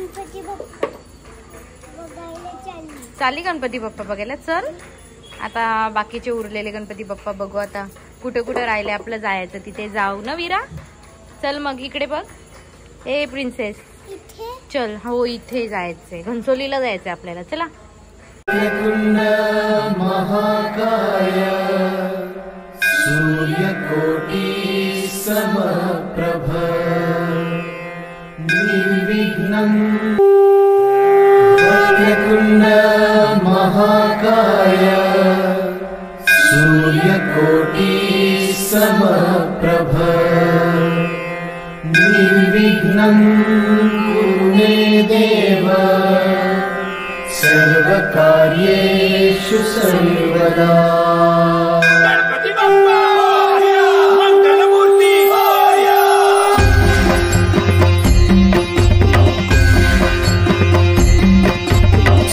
गणपती बाप्पा बघायला चालली गणपती बाप्पा बघायला. चल आता बाकीचे उरलेले गणपती बाप्पा बघू. आता कुठे कुठे राहिले आपलं जायचं तिथे जाऊ ना वीरा. चल मग इकडे बघ. ए प्रिन्सेस चल. हो इथे जायचंय, घनसोलीला जायचंय आपल्याला. चला. महाकाय सूर्यकोटि समप्रभ निर्विघ्नं वक्रतुण्ड महाकाय सूर्यकोटि समप्रभ निर्विघ्नं कुरु मे देव सर्वकार्येषु सर्वदा. गणपती बाप्पा मंगलमूर्ती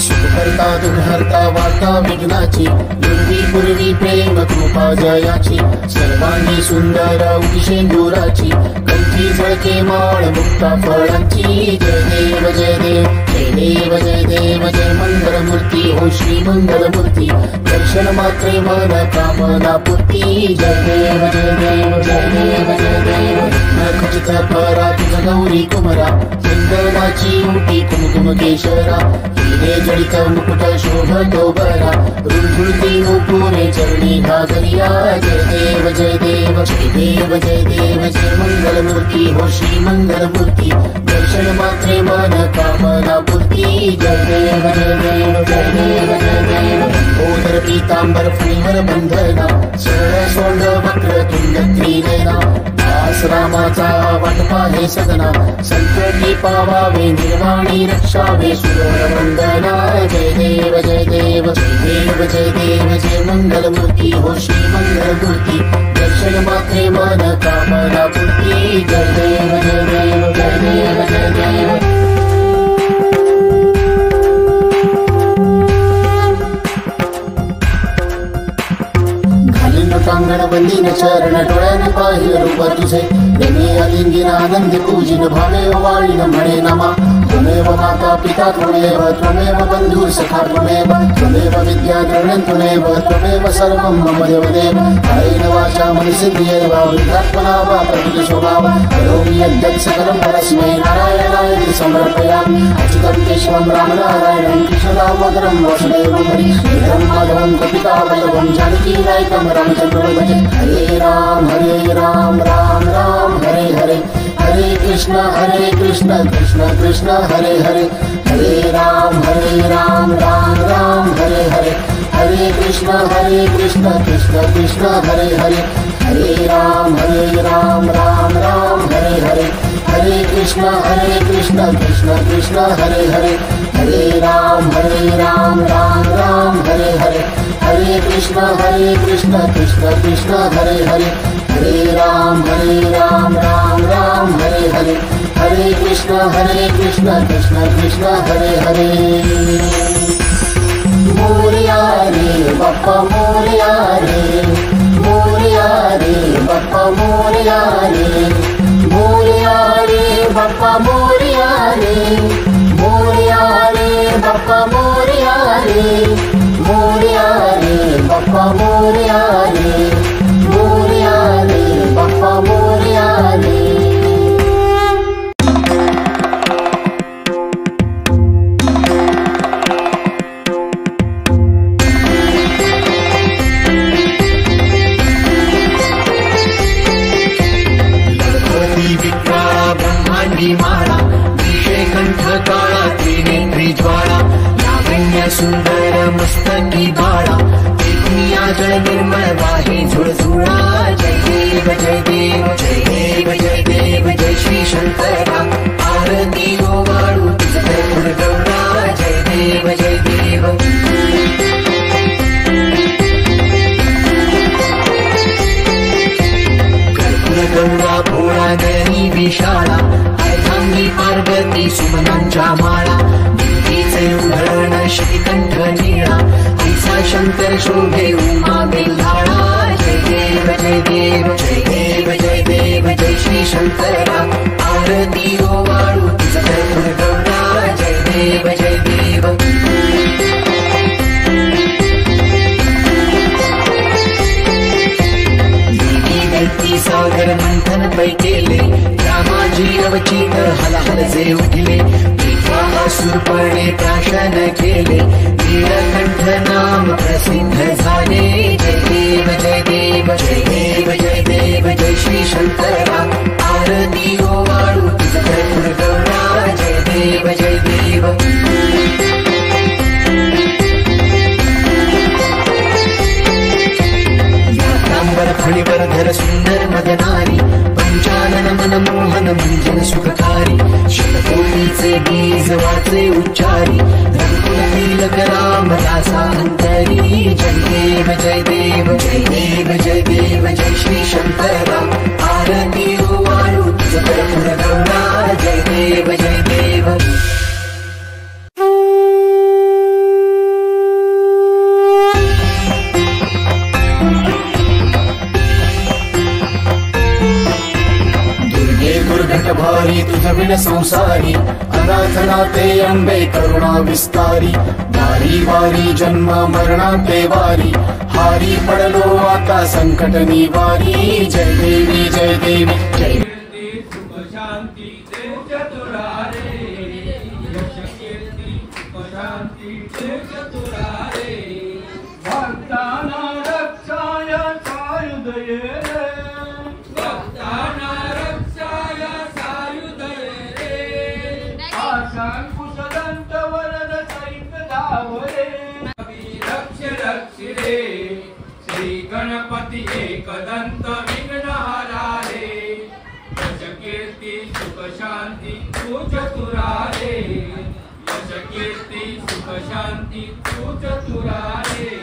सुखहर्ता दुर्हर्ता वार्ता विघ्नाची पूर्वी पूर्वी प्रेम कृपा जयाची सर्वांगी सुंदर उदिशेंदुराची कंठी झळके माळ मुक्ता फळांची. जय देव जय देव जय देव जय देव जय मंगलमूर्ती हो श्री मंगलमूर्ती दर्शन मात्रे मन कामना पूर्ती. जय देव जय देव जय देव जय देव नखचित परा तुझ गौरी कुमरा चंदनाची मुठी कुमकुम केशरा हिरे जडित मुकुट शोभतो बरा रुंधुळती नुपुरे चरणी घागरिया. जय देव जय देव जय देव जय देव जय मंगलमूर्ती हो श्री मंगलमूर्ती दर्शन मात्रे मन कामना पूर्ती. जय देव जय देव जय देव जय देव ओदर पीतांबर फणीवर बंधना सरळ सोंड वक्र तुंड त्रिनयना दास रामाचा वाटपा हे सदना संकटी पावावे निर्वाणी रक्षावे सुर वंदना. जय देव जय देव जय देव जय देव जय मंगलमूर्ती हो श्री मंगलमूर्ती दर्शन मात्रे मन कामना पूर्ती. जय देव जय देव जय देव जय देव. कांगण बंदीन चरण डोळ्याने पाहिलं रूप तुझे नेहमी अलिंगीन आनंद पूजिन भावे वाळीन म्हणे नमा. त्वमेव माता पिता त्वमेव त्वमेव बंधु सखा त्वमेव त्वमेव विद्या द्रविणं त्वमेव त्वमेव सर्वं मम देवदेव. कायेन वाचा मनसेन्द्रियैर्वा वृद्धात्मना वा प्रकृतिस्वभाव करोमि यद्यत् सकलं परस्मै नारायणाय समर्पयामि. अच्युतं केशवं रामनारायणं कृष्णदामोदरं वासुदेवं हरि वीरं माधवं कपितावल्लभं जानकीनायकं रामचन्द्रं भजे. हरे राम राम राम हरे हरे हरे कृष्ण कृष्ण कृष्ण हरे हरे हरे राम राम राम हरे हरे हरे कृष्ण कृष्ण कृष्ण हरे हरे हरे राम राम राम हरे हरे हरे कृष्ण कृष्ण कृष्ण हरे हरे हरे राम राम राम हरे हरे हरे कृष्ण कृष्ण कृष्ण हरे हरे हरे राम राम हरे हरे हरे कृष्ण कृष्ण कृष्ण हरे हरे. मोरया रे बाप्पा मोरया रे मोरया रे बाप्पा मोरया रे मोरया रे बाप्पा मोरया रे मोरया रे बाप्पा मोरया रे मोरया रे बाप्पा मोरया रे मोरया रे बाप्पा मोरया रे. ब्रह्मांडी माळा विषयकंठ काळा त्रिनेत्री ज्वाळा लावण्य सुंदर मस्तकी बाळा एकनिया जल निर्मळ वाही झुळझुळा. जय देव जय देव जय देव जय देव जय श्री शंकरा आरती ओवाळू तुझे गौरा. जय देव जय देव गंगा भोळा गरी विशाळा अर्धांगी पार्वती सुमनांच्या माळा देवीचे उधळण श्रीकंठ निळा ऐसा शंकर शोभे उमा बेल्हाळा. जय देव जय देव जय देव जय देव जय श्री शंकरा आरती ओवाळू तुझे गौरा. मला हरजे उठले सुरपणे प्राशन केले नीलकंठ नाम प्रसिद्ध झाले जय देव जय देव जय देव जय देव जय श्री शंकरा आरती ओवाळू तुझ भरपूर गौरा जय देव जय देव तांबर फणीवर धर सुंदर मदनारी पंचानन मनमोहन मंजन सुखकारी शतकोटीचे बीज वाचे उच्चारी रघुकुल तिलक राम दासा अंतरी जय देव जय देव जय देव जय देव जय श्री शंकरा आरती ओवाळू तुझ भरपूर गौरा जय देव जय देव भारी तुझ विण संसारी अनाथना ते अंबे करुणा विस्तारी वारी वारी जन्म मरणा ते वारी हारी पडलो आता संकट निवारी जय देवी जय देवी जय शांती देव चतुरारे यश कीर्ती शांती देव चतुरारे भक्ताना रक्षाय सायुधये भक्ताना रक्षाय कुशदंत वरद सहित धावरे रक्ष रक्ष रे श्री गणपती एकदंत विघ्नहारे यश कीर्ती सुख शांती तू चतुरारे यश कीर्ती सुख शांती तू चतुरारे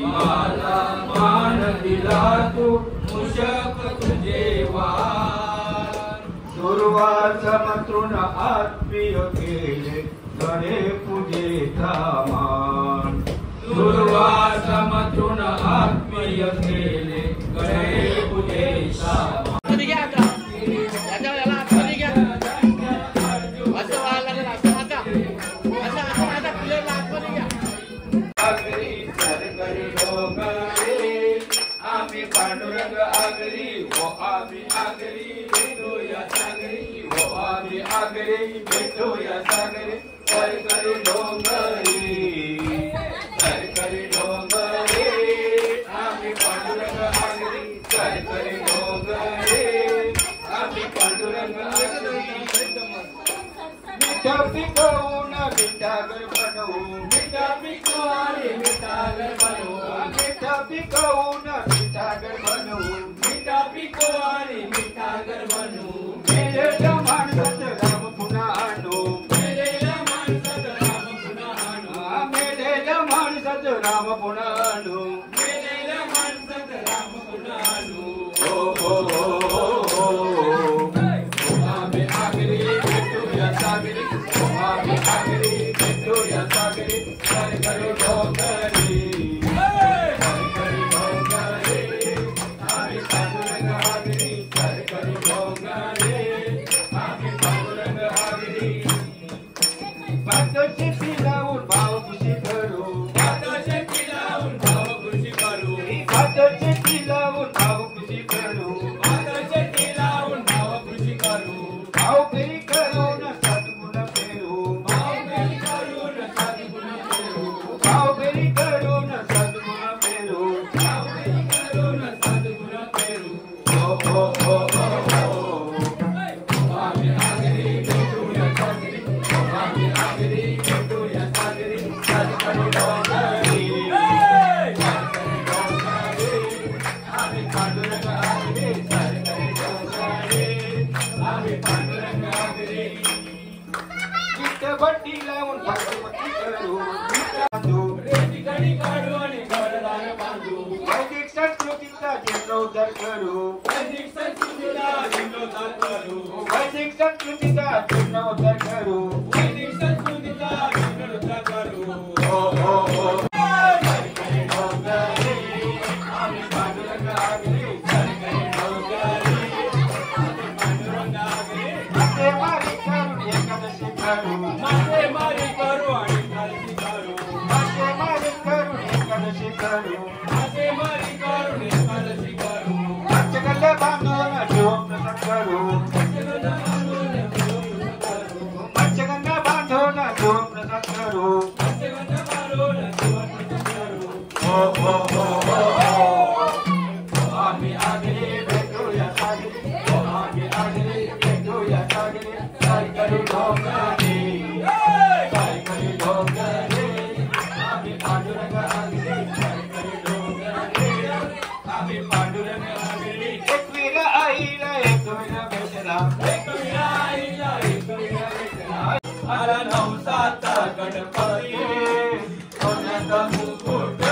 माला मान दिला तू मुशक तुझे दुर्वासा मंत्रुन आत्मीय केले गणे पूजेचा मान दुर्वासा मंत्रुन आत्मीय केले गणे पूजेचा आम्ही पांडुरंग आगरी वो आम्ही आगरी भेटो या सागरी वो आम्ही आगरी भेटो या सागरी कर करी डोंगरी कर करी डोंगरी आम्ही पांडुरंग आगरी कर करी डोंगरी आम्ही पांडुरंग आगरी मिठा पिकवून मिठागर बनवू मिठा पिकवारी मिठागर बनवू मिठा पिकवून मिठागर बनवू मिठा पिकवारी मिठागर बनवू मेलेल्या माणसात राम पुन्हा आणू मेलेल्या माणसात राम पुन्हा आणू मेलेल्या माणसात राम पुन्हा आणू मेलेल्या माणसात राम पुन्हा आणू हो हो हो हो आम्ही आगरी भेटूया सागरी आम्ही आगरी भेटूया सागरी कर करू डोंगरी करू आला नवसाचा गणपती सोन्याचा मुकुट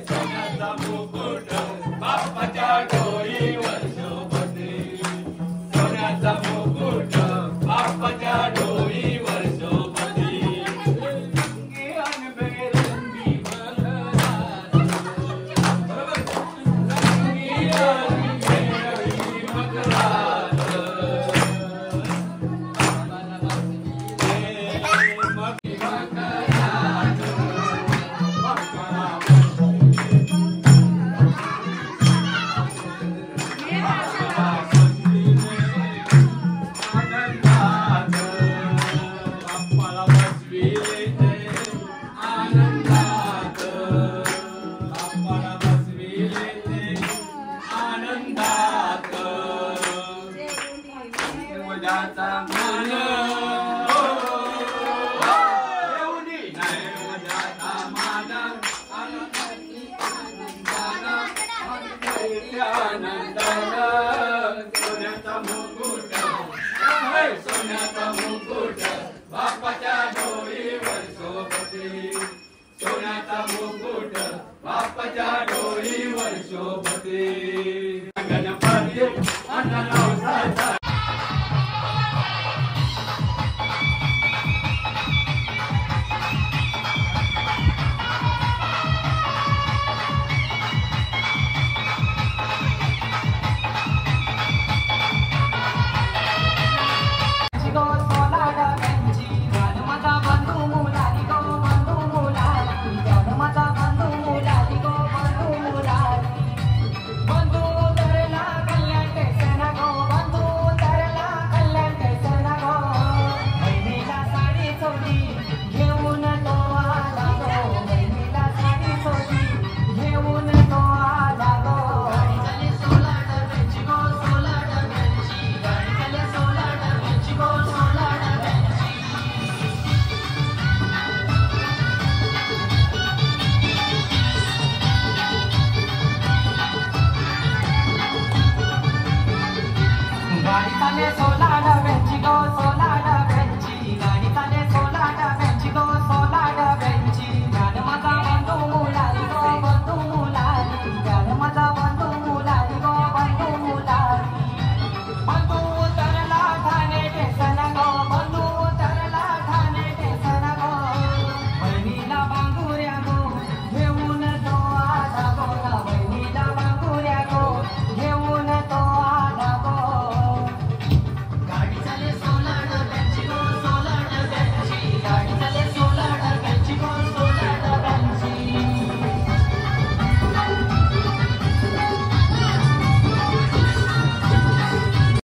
सोन्याचा मुकुट बाप्पाच्या डोईवर शोभते सोन्याचा मुकुट बाप्पाच्या डोईवर शोभते रंगी रंगबेरंगी मकरात बरोबर रंगी रंगबेरंगी मकरात सोन्याचा मुकुट बाप्पाच्या डोईवर शोभते सोन्याचा मुकुट बाप्पाच्या डोईवर शोभते गणपती